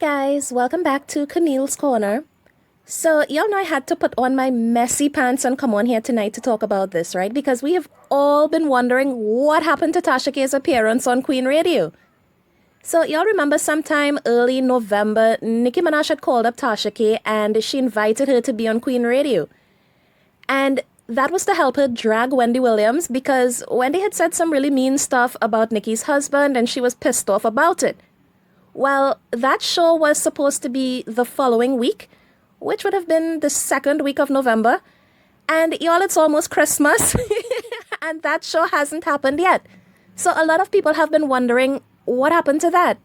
Guys, welcome back to Camille's Corner. So, y'all know I had to put on my messy pants and come on here tonight to talk about this, right? Because we have all been wondering what happened to Tasha K's appearance on Queen Radio. So, y'all remember sometime early November, Nicki Minaj had called up Tasha K and she invited her to be on Queen Radio. And that was to help her drag Wendy Williams because Wendy had said some really mean stuff about Nicki's husband and she was pissed off about it. Well, that show was supposed to be the following week, which would have been the second week of November. And y'all, it's almost Christmas, and that show hasn't happened yet. So a lot of people have been wondering, what happened to that?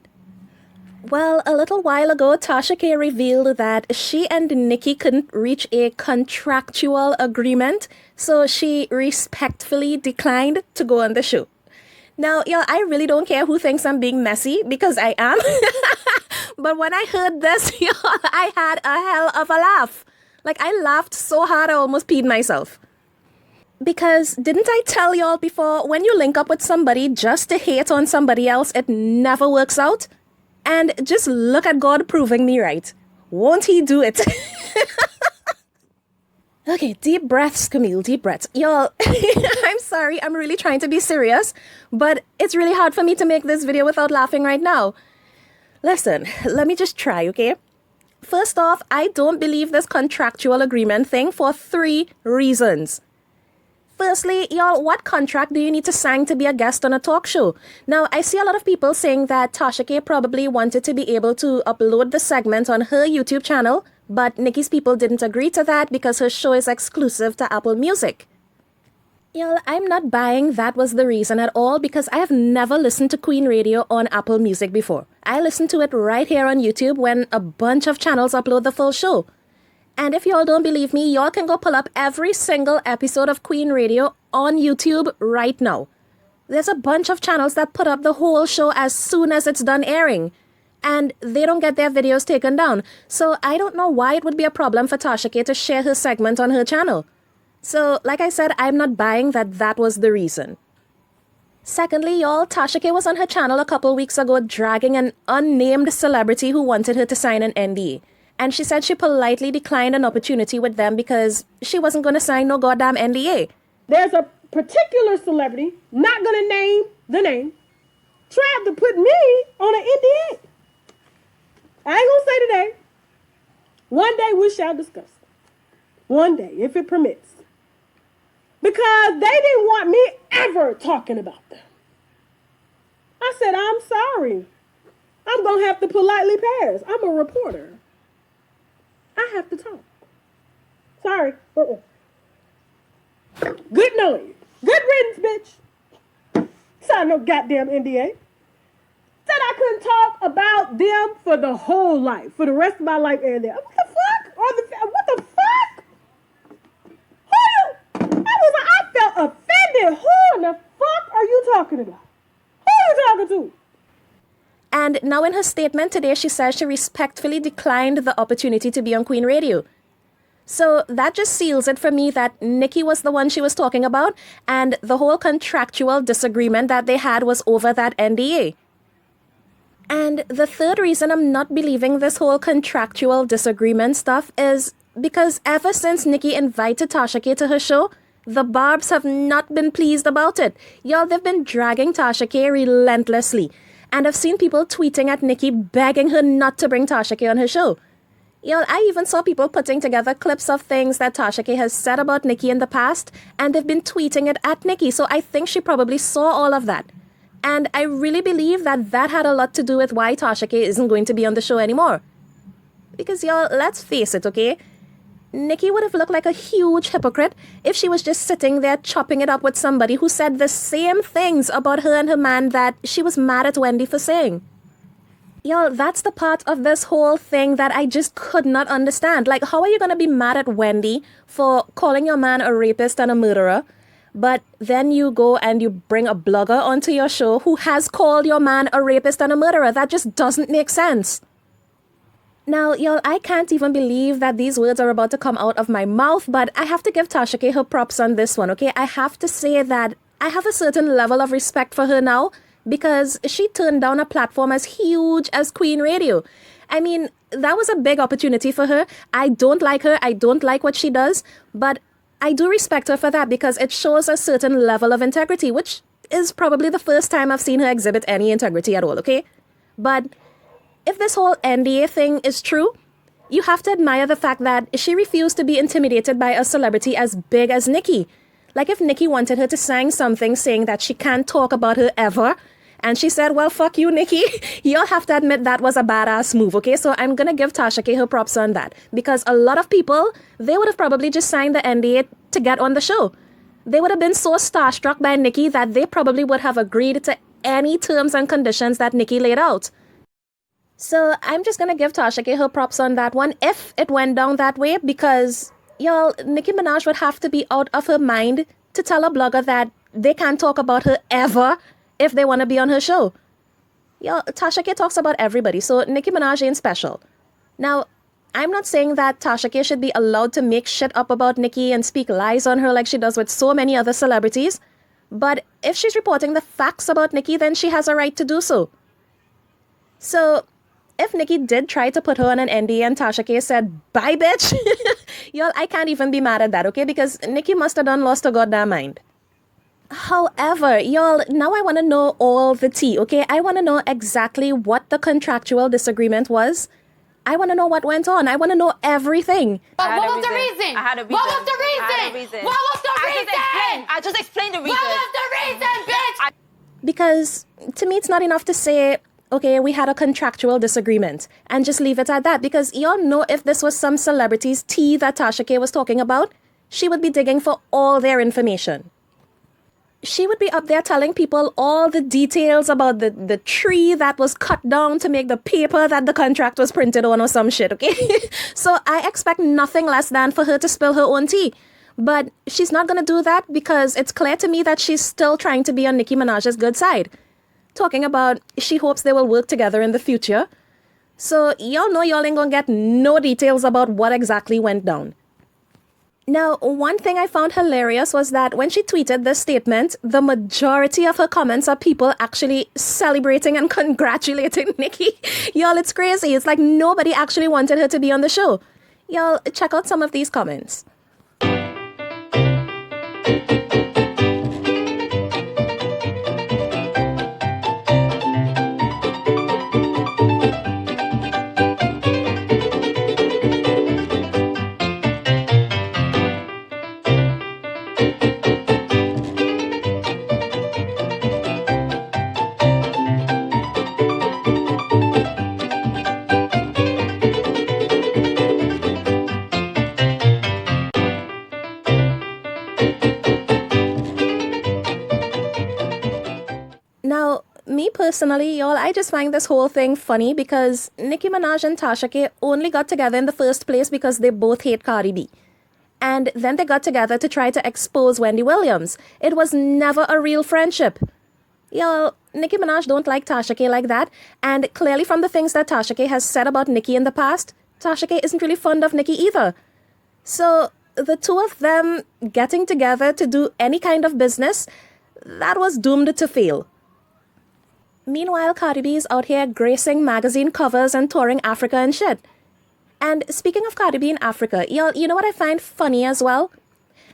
Well, a little while ago, Tasha K revealed that she and Nicki couldn't reach a contractual agreement, so she respectfully declined to go on the show. Now, y'all, I really don't care who thinks I'm being messy, because I am. But when I heard this, y'all, I had a hell of a laugh. Like, I laughed so hard I almost peed myself. Because didn't I tell y'all before, when you link up with somebody just to hate on somebody else, it never works out? And just look at God proving me right. Won't he do it? Okay, deep breaths, Camille, deep breaths. Y'all, I'm sorry, I'm really trying to be serious, but it's really hard for me to make this video without laughing right now. Listen, let me just try, okay? First off, I don't believe this contractual agreement thing for 3 reasons. Firstly, y'all, what contract do you need to sign to be a guest on a talk show? Now, I see a lot of people saying that Tasha K probably wanted to be able to upload the segment on her YouTube channel, but Nicki's people didn't agree to that because her show is exclusive to Apple Music. Y'all, I'm not buying that was the reason at all because I have never listened to Queen Radio on Apple Music before. I listen to it right here on YouTube when a bunch of channels upload the full show. And if y'all don't believe me, y'all can go pull up every single episode of Queen Radio on YouTube right now. There's a bunch of channels that put up the whole show as soon as it's done airing. And they don't get their videos taken down. So I don't know why it would be a problem for Tasha K to share her segment on her channel. So, like I said, I'm not buying that was the reason. Secondly, y'all, Tasha K was on her channel a couple weeks ago dragging an unnamed celebrity who wanted her to sign an NDA. And she said she politely declined an opportunity with them because she wasn't going to sign no goddamn NDA. There's a particular celebrity, not going to name the name, tried to put me on an NDA. I ain't going to say today. One day we shall discuss. One day, if it permits. Because they didn't want me ever talking about them. I said, I'm sorry. I'm going to have to politely pass. I'm a reporter. I have to talk. Sorry. Good knowing you. Good riddance, bitch. Sign no goddamn NDA. Said I couldn't talk about them for the whole life, for the rest of my life and there. What the fuck? What the fuck? I felt offended. Who in the fuck are you talking about? Who are you talking to? And now in her statement today, she says she respectfully declined the opportunity to be on Queen Radio. So that just seals it for me that Nicki was the one she was talking about, and the whole contractual disagreement that they had was over that NDA. And the third reason I'm not believing this whole contractual disagreement stuff is because ever since Nicki invited Tasha K to her show, the Barbz have not been pleased about it. Y'all, they've been dragging Tasha K relentlessly. And I've seen people tweeting at Nicki begging her not to bring Tasha K on her show. Y'all, I even saw people putting together clips of things that Tasha K has said about Nicki in the past, and they've been tweeting it at Nicki. So I think she probably saw all of that. And I really believe that had a lot to do with why Tasha K isn't going to be on the show anymore. Because y'all, let's face it, okay? Nicki would have looked like a huge hypocrite if she was just sitting there chopping it up with somebody who said the same things about her and her man that she was mad at Wendy for saying. Y'all, that's the part of this whole thing that I just could not understand. Like, how are you going to be mad at Wendy for calling your man a rapist and a murderer, but then you go and you bring a blogger onto your show who has called your man a rapist and a murderer? That just doesn't make sense. Now, y'all, I can't even believe that these words are about to come out of my mouth, but I have to give Tasha K her props on this one, okay? I have to say that I have a certain level of respect for her now because she turned down a platform as huge as Queen Radio. I mean, that was a big opportunity for her. I don't like her. I don't like what she does. But I do respect her for that because it shows a certain level of integrity, which is probably the first time I've seen her exhibit any integrity at all, okay? But if this whole NDA thing is true, you have to admire the fact that she refused to be intimidated by a celebrity as big as Nicki. Like if Nicki wanted her to sign something saying that she can't talk about her ever, and she said, well, fuck you, Nicki, you'll have to admit that was a badass move, okay? So I'm going to give Tasha K her props on that. Because a lot of people, they would have probably just signed the NDA to get on the show. They would have been so starstruck by Nicki that they probably would have agreed to any terms and conditions that Nicki laid out. So I'm just going to give Tasha K her props on that one if it went down that way because, y'all, Nicki Minaj would have to be out of her mind to tell a blogger that they can't talk about her ever if they want to be on her show. Y'all, Tasha K talks about everybody, so Nicki Minaj ain't special. Now, I'm not saying that Tasha K should be allowed to make shit up about Nicki and speak lies on her like she does with so many other celebrities, but if she's reporting the facts about Nicki, then she has a right to do so. So, if Nicki did try to put her on an NDA and Tasha K said, bye, bitch, y'all, I can't even be mad at that, okay? Because Nicki must have done lost her goddamn mind. However, y'all, now I want to know all the tea, okay? I want to know exactly what the contractual disagreement was. I want to know what went on. I want to know everything. But what was the reason? I had a reason. What was the reason? I had a reason. What was the reason? I just explained the reason. What was the reason, bitch? Because to me, it's not enough to say, okay, we had a contractual disagreement and just leave it at that. Because y'all know if this was some celebrity's tea that Tasha K was talking about, she would be digging for all their information. She would be up there telling people all the details about the tree that was cut down to make the paper that the contract was printed on or some shit, okay? So I expect nothing less than for her to spill her own tea. But she's not going to do that because it's clear to me that she's still trying to be on Nicki Minaj's good side. Talking about she hopes they will work together in the future. So y'all know y'all ain't going to get no details about what exactly went down. Now, one thing I found hilarious was that when she tweeted this statement, the majority of her comments are people actually celebrating and congratulating Nicki. Y'all, it's crazy. It's like nobody actually wanted her to be on the show. Y'all, check out some of these comments. Now, me personally, y'all, I just find this whole thing funny because Nicki Minaj and Tasha K only got together in the first place because they both hate Cardi B. And then they got together to try to expose Wendy Williams. It was never a real friendship. Y'all, Nicki Minaj don't like Tasha K like that. And clearly from the things that Tasha K has said about Nicki in the past, Tasha K isn't really fond of Nicki either. So the two of them getting together to do any kind of business, that was doomed to fail. Meanwhile, Cardi B is out here gracing magazine covers and touring Africa and shit. And speaking of Cardi B in Africa, y'all, you know what I find funny as well?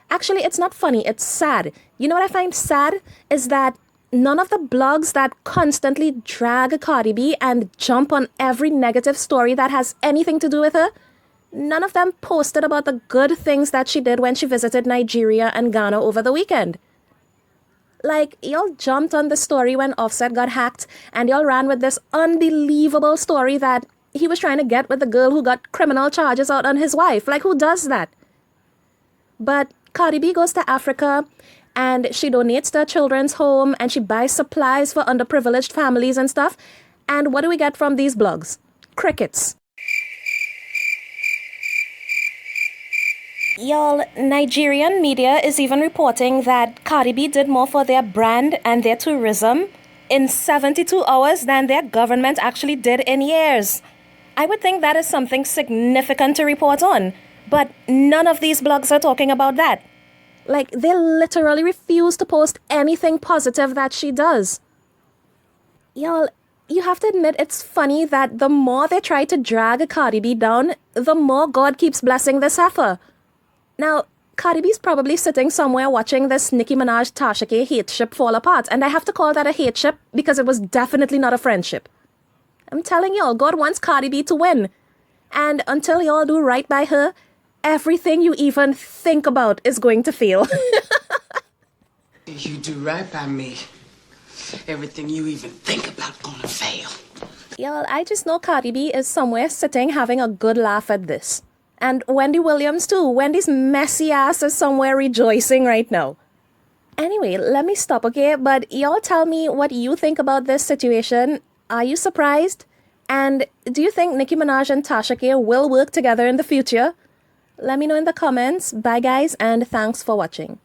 Actually, it's not funny, it's sad. You know what I find sad is that none of the blogs that constantly drag Cardi B and jump on every negative story that has anything to do with her, none of them posted about the good things that she did when she visited Nigeria and Ghana over the weekend. Like, y'all jumped on the story when Offset got hacked, and y'all ran with this unbelievable story that he was trying to get with the girl who got criminal charges out on his wife. Like, who does that? But Cardi B goes to Africa, and she donates to a children's home, and she buys supplies for underprivileged families and stuff. And what do we get from these blogs? Crickets. Y'all, Nigerian media is even reporting that Cardi B did more for their brand and their tourism in 72 hours than their government actually did in years. I would think that is something significant to report on, but none of these blogs are talking about that. Like, they literally refuse to post anything positive that she does. Y'all, you have to admit it's funny that the more they try to drag Cardi B down, the more God keeps blessing this heifer. Now, Cardi B's probably sitting somewhere watching this Nicki Minaj Tasha K hate ship fall apart, and I have to call that a hate ship because it was definitely not a friendship. I'm telling y'all, God wants Cardi B to win. And until y'all do right by her, everything you even think about is going to fail. You do right by me. Everything you even think about gonna fail. Y'all, I just know Cardi B is somewhere sitting having a good laugh at this. And Wendy Williams too. Wendy's messy ass is somewhere rejoicing right now. Anyway, let me stop, okay? But y'all tell me what you think about this situation. Are you surprised? And do you think Nicki Minaj and Tasha K will work together in the future? Let me know in the comments. Bye guys, and thanks for watching.